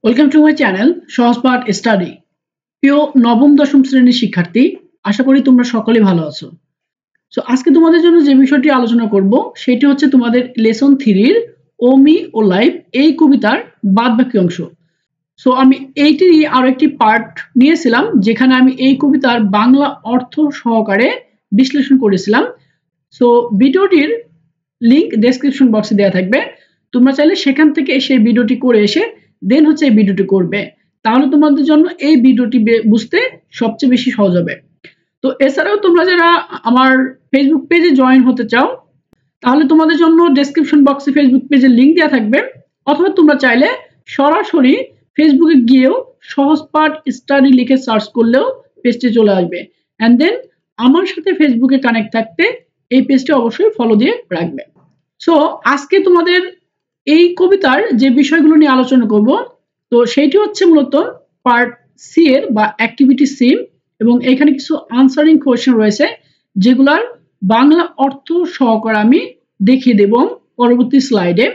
Welcome to my channel Sahajpath study. প্রিয় নবম দশম শ্রেণীর শিক্ষার্থী, আশা করি তোমরা সকলে ভালো আছো। সো আজকে তোমাদের জন্য যে বিষয়টি আলোচনা করব সেটি হচ্ছে তোমাদের লেসন 3-র ওমি ও লাইফ এই কবিতার বাদবাকি অংশ। সো আমি এইটিরই আরো একটি পার্ট নিয়েছিলাম যেখানে আমি এই কবিতার বাংলা অর্থ সহকারে বিশ্লেষণ করেছিলাম। সো ভিডিওটির লিংক ডেসক্রিপশন বক্সে দেওয়া থাকবে, তোমরা চাইলে সেখান থেকে সেই ভিডিওটি করে এসে দেন হচ্ছে এই ভিডিওটি করবে, তাহলে তোমাদের জন্য এই ভিডিওটি বুঝতে সবচেয়ে বেশি সহজ হবে। তো এছাড়াও তোমরা যারা আমার ফেসবুক পেজে জয়েন হতে চাও তাহলে তোমাদের জন্য ডেসক্রিপশন বক্সে ফেসবুক পেজের লিংক দেওয়া থাকবে, অথবা তোমরা চাইলে সরাসরি ফেসবুকে গিয়েও সহজপাঠ স্টাডি লিখে সার্চ করলেও পেজটি চলে আসবে। অ্যান্ড দেন আমার সাথে ফেসবুকে কানেক্ট থাকতে এই পেজটি অবশ্যই ফলো দিয়ে রাখবে। সো আজকে তোমাদের এই কবিতার যে বিষয়গুলো নিয়ে আলোচনা করব, তো সেইটি হচ্ছে মূলত পার্ট সি এর বা অ্যাক্টিভিটি সি, এবং এখানে কিছু আনসারিং কোয়েশ্চেন রয়েছে যেগুলার বাংলা অর্থ সহকারে আমি দেখিয়ে দেব পরবর্তী স্লাইডে।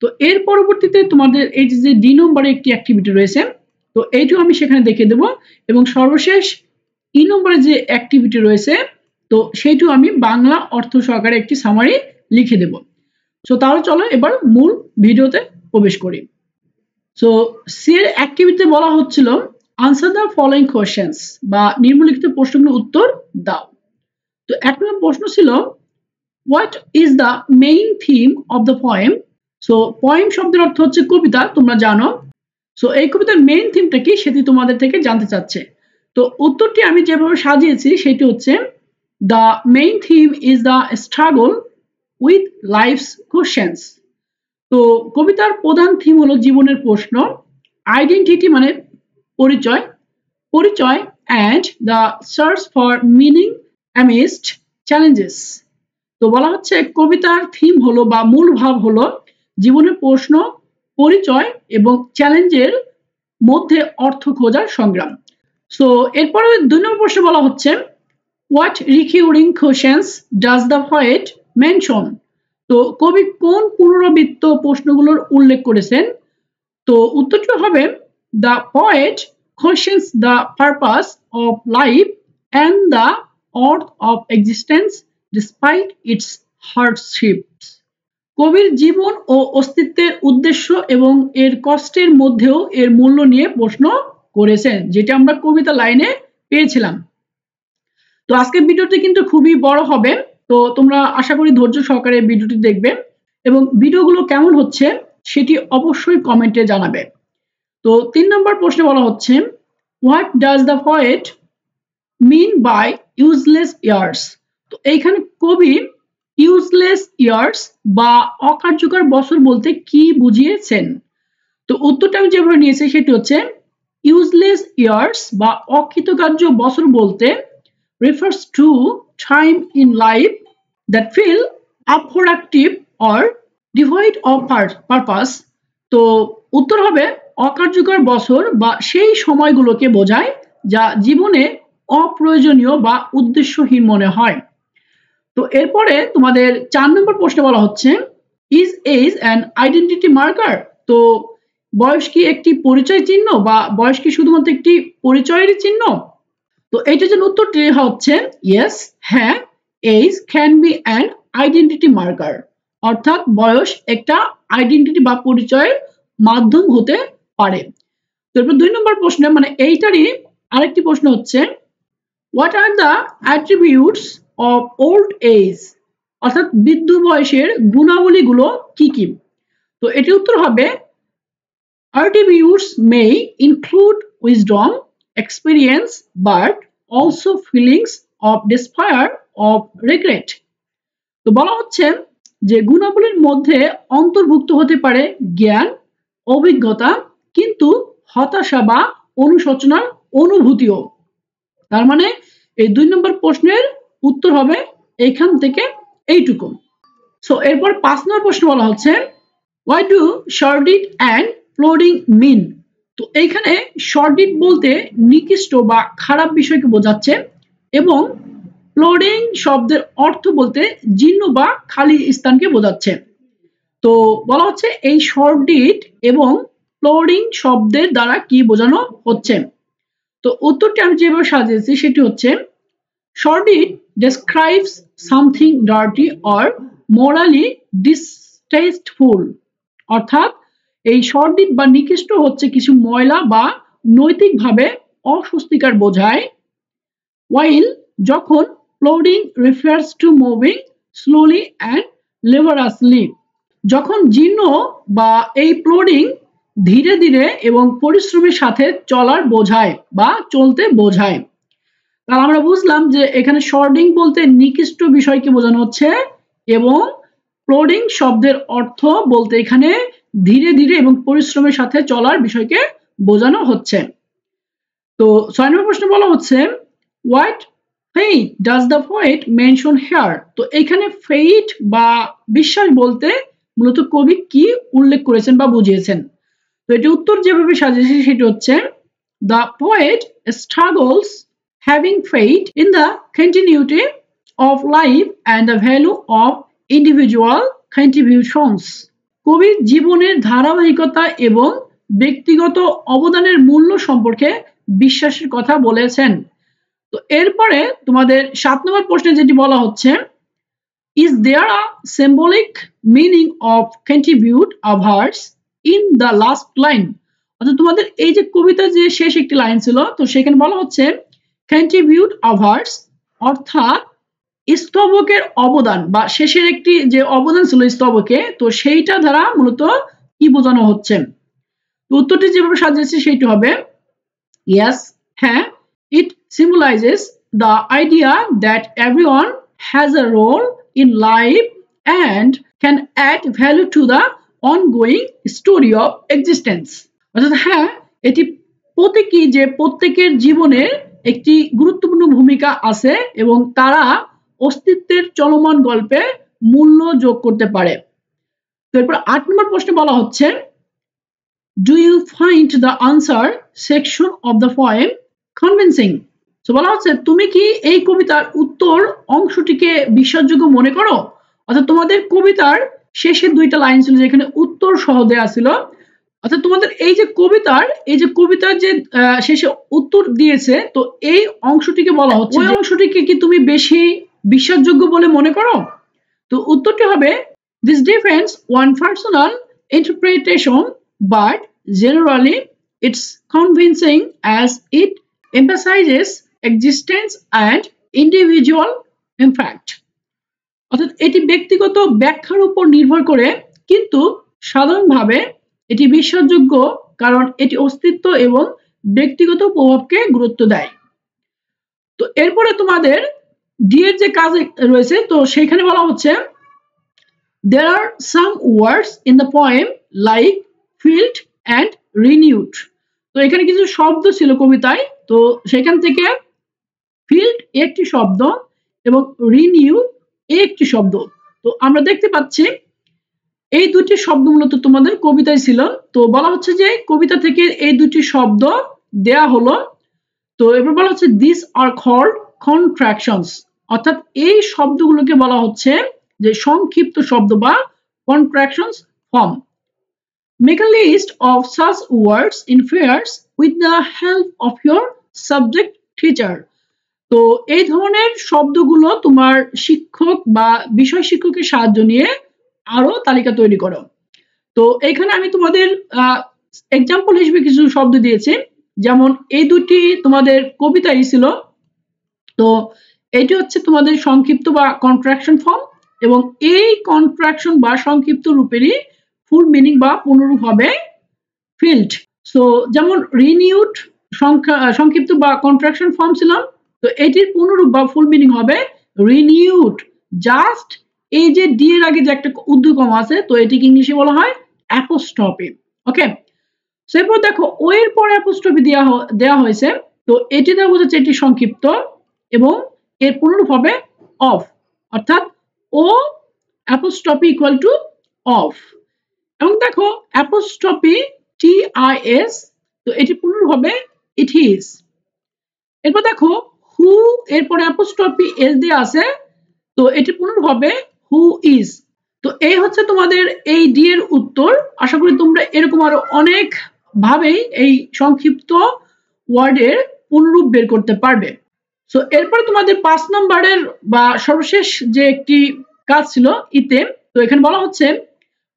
তো এর পরবর্তীতে তোমাদের এই যে ডি নম্বরে একটি অ্যাক্টিভিটি রয়েছে, তো এইটিও আমি সেখানে দেখিয়ে দেব, এবং সর্বশেষ ই নম্বরে যে অ্যাক্টিভিটি রয়েছে তো সেইটিও আমি বাংলা অর্থ সহকারে একটি সামারি লিখে দেব। সো তাহলে চলো এবার মূল ভিডিওতে প্রবেশ করি। সো সি এর অ্যাক্টিভিটিতে বলা হচ্ছিল আনসার দ্য ফলোইং কোশ্চেন্স, বা নিম্নলিখিত প্রশ্নগুলোর উত্তর দাও। তো এক নম্বর প্রশ্ন ছিল what is the main theme of the poem. So poem শব্দের অর্থ হচ্ছে কবিতা, তোমরা জানো। সো এই কবিতার মেইন থিমটা কি সেটি তোমাদের থেকে জানতে চাচ্ছে। তো উত্তরটি আমি যেভাবে সাজিয়েছি সেটি হচ্ছে the main theme is the struggle with life's questions. তো কবিতার প্রধান থিম হলো জীবনের প্রশ্ন, আইডেন্টিটি মানে পরিচয়, পরিচয় and the search for meaning amidst challenges. তো বলা হচ্ছে কবিতার থিম হলো বা মূল ভাব হলো জীবনের প্রশ্ন, পরিচয় এবং চ্যালেঞ্জের মধ্যে অর্থ খোঁজার সংগ্রাম। সো এরপরে 2 নম্বর প্রশ্নে বলা হচ্ছে what recurring questions does the poet mention. তো কবি কোন পুনরাবৃত্ত প্রশ্নগুলোর উল্লেখ করেছেন। তো উত্তরটি হবে the poet questions the purpose of life and the অর্থ of existence despite its hardships. কবির জীবন ও অস্তিত্বের উদ্দেশ্য এবং এর কষ্টের মধ্যেও এর মূল্য নিয়ে প্রশ্ন করেছেন, যেটা আমরা কবিতা লাইনে পেয়েছিলাম। তো আজকের ভিডিওটি কিন্তু খুবই বড় হবে, তো তোমরা আশা করি ধৈর্য সহকারে ভিডিওটি দেখবে, এবং ভিডিওগুলো কেমন হচ্ছে সেটি অবশ্যই কমেন্টে জানাবে। তো 3 নম্বর প্রশ্নে বলা হচ্ছে what does the poet mean by useless years. তো এইখানে কবি ইউজলেস ইয়ার্স বা অকার্যকর বছর বলতে কি বুঝিয়েছেন। তো উত্তরটা আমি যেভাবে নিয়েছি সেটি হচ্ছে ইউজলেস ইয়ার্স বা অকৃতকার্য বছর বলতে refers to time in life that feel unproductive or devoid of purpose। তো উত্তর হবে অকার্যকর বছর বা সেই সময়গুলোকে বোঝায় যা জীবনে অপ্রয়োজনীয় বা উদ্দেশ্যহীন মনে হয়। তো এরপরে তোমাদের 4 নম্বর প্রশ্নে বলা হচ্ছে is as an identity marker. তো বয়স কি একটি পরিচয় চিহ্ন, বা বয়স কি শুধুমাত্র একটি পরিচয়ের চিহ্ন। তো এইটার জন্য উত্তরটি হচ্ছে ইয়েস, হ্যাঁ, age can be an identity marker, অর্থাৎ বয়স একটা আইডেন্টিটি বা পরিচয়ের মাধ্যম হতে পারে। তারপর 2 নম্বর প্রশ্ন মানে এইটারই আরেকটি প্রশ্ন হচ্ছে what are the attributes of old age, অর্থাৎ বৃদ্ধ বয়সের গুণাবলীগুলো কি কি। তো এটির উত্তর হবে attributes may include wisdom, experience, but also feelings of despair, of regret। তো বলা হচ্ছে যে গুণাবলীর মধ্যে অন্তর্ভুক্ত হতে পারে জ্ঞান, অভিজ্ঞতা, কিন্তু হতাশা বা অনুশোচনার অনুভূতিও। তার মানে এই 2 নম্বর প্রশ্নের উত্তর হবে এইখান থেকে এইটুকু। সো এরপর 5 নম্বর প্রশ্ন বলা হচ্ছে why do sordid and plodding mean. তো এইখানে সর্ডিড বলতে নিকৃষ্ট বা খারাপ বিষয়কে বোঝাচ্ছে, এবং প্লডিং শব্দের অর্থ বলতে জীর্ণ বা খালি স্থানকে বোঝাচ্ছে। তো বলা হচ্ছে এই সর্ডিড এবং প্লোডিং শব্দের দ্বারা কি বোঝানো হচ্ছে? তো উত্তরটি আমি যেভাবে সাজিয়েছি সেটি হচ্ছে sordid describes something dirty or morally distasteful, অর্থাৎ এই sordid বা নিকৃষ্ট হচ্ছে কিছু ময়লা বা নৈতিকভাবে অস্বস্তিকর বোঝায়, while যখন plodding refers to moving slowly and laboriously, যখন জীর্ণ বা এই প্লোডিং ধীরে ধীরে এবং পরিশ্রমের সাথে চলার বোঝায় বা চলতে বোঝায়। তাহলে আমরা বুঝলাম যে এখানে শর্ডিং বলতে নিকৃষ্ট বিষয়কে বোঝানো হচ্ছে এবং প্লোডিং শব্দের অর্থ বলতে এখানে ধীরে ধীরে এবং পরিশ্রমের সাথে চলার বিষয়কে বোঝানো হচ্ছে। তো 6 নম্বর প্রশ্নে বলা হচ্ছে what faith does the poet mention here. তো এখানে ফেইথ বা বিশ্বাস বলতে মূলত কবি কি উল্লেখ করেছেন বা বুঝিয়েছেন? তো এটি উত্তর যেভাবে সাজিয়েছি সেটি হচ্ছে the poet struggles having faith in the continuity of life and the value of individual contributions. কবি জীবনের ধারাবাহিকতা এবং ব্যক্তিগত অবদানের মূল্য সম্পর্কে বিশ্বাসের কথা বলেছেন। তো এরপরে তোমাদের 7 নম্বর প্রশ্নে যেটি বলা হচ্ছে is there a symbolic meaning of contribute a verse in the last line? অর্থাৎ তোমাদের এই যে কবিতার যে শেষ একটি লাইন ছিল তো সেখানে বলা হচ্ছে contribute a verse অর্থাৎ স্তবকের অবদান বা শেষের একটি যে অবদান ছিল স্তবকে তো সেইটা দ্বারা মূলত কি বোঝানো হচ্ছে? তো উত্তরটি যেভাবে সাজিয়েছি সেটি হবে yes, হ্যাঁ, it symbolizes the idea that everyone has a role in life and can add value to the ongoing story of existence. অর্থাৎ হ্যাঁ, এটি প্রতীকী যে প্রত্যেকের জীবনের একটি গুরুত্বপূর্ণ ভূমিকা আছে এবং তারা অস্তিত্বের চলমান গল্পে মূল্য যোগ করতে পারে। তো এরপর 8 নম্বর প্রশ্নে বলা হচ্ছে do you find the answer section of the poem convincing. তো বলা হচ্ছে তুমি কি এই কবিতার উত্তর অংশটিকে বিশ্বাসযোগ্য মনে করো? অর্থাৎ তোমাদের কবিতার শেষে দুইটা লাইন ছিল যেখানে উত্তর সহ দেয়া ছিল, অর্থাৎ তোমাদের এই যে কবিতার যে শেষে উত্তর দিয়েছে তো এই অংশটিকে বলা হচ্ছে ওই অংশটিকে কি তুমি বেশি বিশ্বাসযোগ্য বলে মনে করো? তো উত্তরটি হবে this depends on personal interpretation but generally it's convincing as it emphasizes existence and individual impact. অর্থাৎ এটি ব্যক্তিগত ব্যাখ্যার উপর নির্ভর করে কিন্তু সাধারণভাবে এটি বিশ্বাসযোগ্য কারণ এটি অস্তিত্ব এবং ব্যক্তিগত প্রভাবকে গুরুত্ব দেয়। তো এরপরে তোমাদের ডি এর যে কাজ রয়েছে তো সেখানে বলা হচ্ছে there are some words in the poem like filled and renewed. তো এখানে কিছু শব্দ ছিল কবিতায় তো সেখান থেকে filled একটি শব্দ এবং renew একটি শব্দ। তো আমরা দেখতে পাচ্ছি এই দুটি শব্দ মূলত তোমাদের কবিতায় ছিল। তো বলা হচ্ছে যে কবিতা থেকে এই দুটি শব্দ দেয়া হলো। তো এবার বলা হচ্ছে these are called contractions, অর্থাৎ এই শব্দগুলোকে বলা হচ্ছে যে সংক্ষিপ্ত শব্দ বা contractions form. Make a list of such words in pairs with the help of your subject teacher. তো এই ধরনের শব্দগুলো তোমার শিক্ষক বা বিষয় শিক্ষকের সাহায্য নিয়ে আরো তালিকা তৈরি করো। তো এখানে আমি তোমাদের এক্সাম্পল হিসেবে কিছু শব্দ দিয়েছি, যেমন এই দুটি তোমাদের কবিতাই ছিল। তো এটি হচ্ছে তোমাদের সংক্ষিপ্ত বা কন্ট্রাকশন ফর্ম এবং এই কন্ট্রাকশন বা সংক্ষিপ্ত রূপেরই ফুল মিনিং বা পুনরূপ হবে ফিল্ড। সো যেমন রিনিউড সংক্ষিপ্ত বা কন্ট্রাকশন ফর্ম ছিল, তো এটির পুনরূপ বা ফুল মিনিং হবে রিনিউড। জাস্ট এই যে ডি এর আগে যে একটা ঊর্ধ্বকমা আছে তো এটিকে ইংলিশে বলা হয় অ্যাপোস্ট্রফি। ওকে, এরপর দেখো ও এর পরে অ্যাপোস্ট্রফি দেওয়া হয়েছে, তো এটি দ্বারা বোঝাচ্ছে এটি সংক্ষিপ্ত এবং এর পুনরূপ হবে অফ, অর্থাৎ ও অ্যাপোস্ট্রফি ইকুয়াল টু অফ। এবং দেখো অ্যাপোস্ট্রফি টি আই এস, তো এটি পুনরূপ হবে ইট ইজ। এরপর দেখো হু এরপরে অ্যাপোস্ট্রফি এস দেওয়া আছে, তো এটি পুনরূপ হবে হু ইজ। তো এই হচ্ছে তোমাদের এই ডি এর উত্তর। আশা করি তোমরা এরকম আরো অনেক ভাবেই এই সংক্ষিপ্ত ওয়ার্ডের পুনরূপ বের করতে পারবে। সো এরপরে তোমাদের 5 নম্বরের বা সর্বশেষ যে একটি কাজ ছিল ইতে, তো এখানে বলা হচ্ছে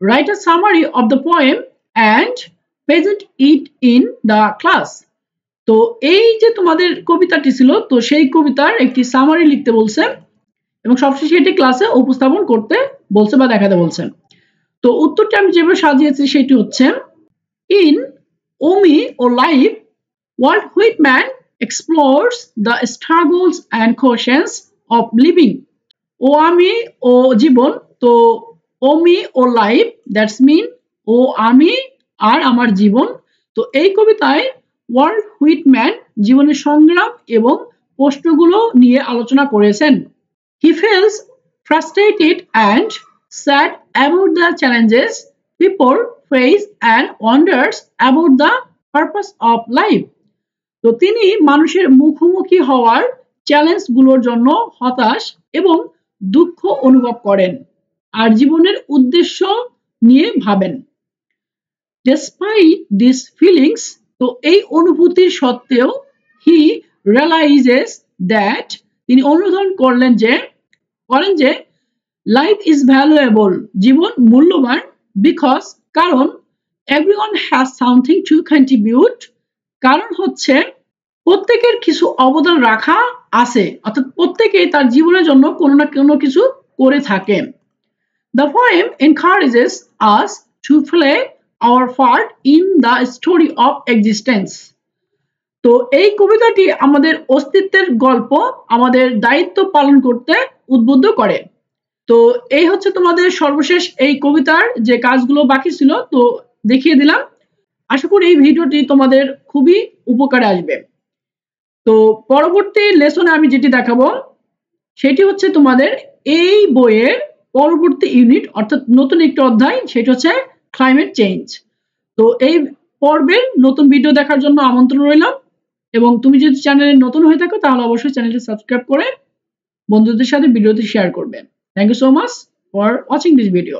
write a summary of the poem and present it in the class. তো এই যে তোমাদের কবিতাটি ছিল, তো সেই কবিতার একটি সামারি লিখতে বলছে এবং সবশেষে এটি ক্লাসে উপস্থাপন করতে বলছে বা দেখাতে বলছে। তো উত্তরটি আমি যেভাবে সাজিয়েছি সেটি হচ্ছে in O me O life Walt Whitman explores the struggles and questions of living. ও আমি ও জীবন, তো ওমি ও লাইফ দ্যাটস মিন ও আমি আর আমার জীবন। তো এই কবিতায় ওয়াল্ট হুইটম্যান জীবনের সংগ্রাম এবং প্রশ্নগুলো নিয়ে আলোচনা করেছেন। He feels frustrated and sad about the challenges people face and wonders about the purpose of life. তো তিনি মানুষের মুখোমুখি হওয়ার চ্যালেঞ্জগুলোর জন্য হতাশ এবং দুঃখ অনুভব করেন আর জীবনের উদ্দেশ্য নিয়ে ভাবেন। Despite these feelings, তো এই অনুভূতির সত্ত্বেও he realizes that তিনি অনুধাবন করেন যে লাইফ ইজ ভ্যালুয়েবল, জীবন মূল্যবান, বিকজ কারণ everyone has something to contribute, কারণ হচ্ছে প্রত্যেকের কিছু অবদান রাখা আছে, অর্থাৎ প্রত্যেকেই তার জীবনের জন্য কোনো না কোনো কিছু করে থাকে। The poem encourages us to play our part in the story of existence. তো এই কবিতাটি আমাদের অস্তিত্বের গল্প, আমাদের দায়িত্ব পালন করতে উদ্বুদ্ধ করে। তো এই হচ্ছে তোমাদের সর্বশেষ এই কবিতার যে কাজগুলো বাকি ছিল, তো দেখিয়ে দিলাম। আশা করি এই ভিডিওটি তোমাদের খুবই উপকারে আসবে। তো পরবর্তী লেসনে আমি যেটি দেখাবো সেটি হচ্ছে তোমাদের এই বইয়ের পরবর্তী ইউনিট, অর্থাৎ নতুন একটি অধ্যায়, সেটি হচ্ছে ক্লাইমেট চেঞ্জ। তো এই পর্বের নতুন ভিডিও দেখার জন্য আমন্ত্রণ রইলাম, এবং তুমি যদি চ্যানেলে নতুন হয়ে থাকো তাহলে অবশ্যই চ্যানেলটি সাবস্ক্রাইব করে বন্ধুদের সাথে ভিডিওটি শেয়ার করবে। Thank you so much for watching this video.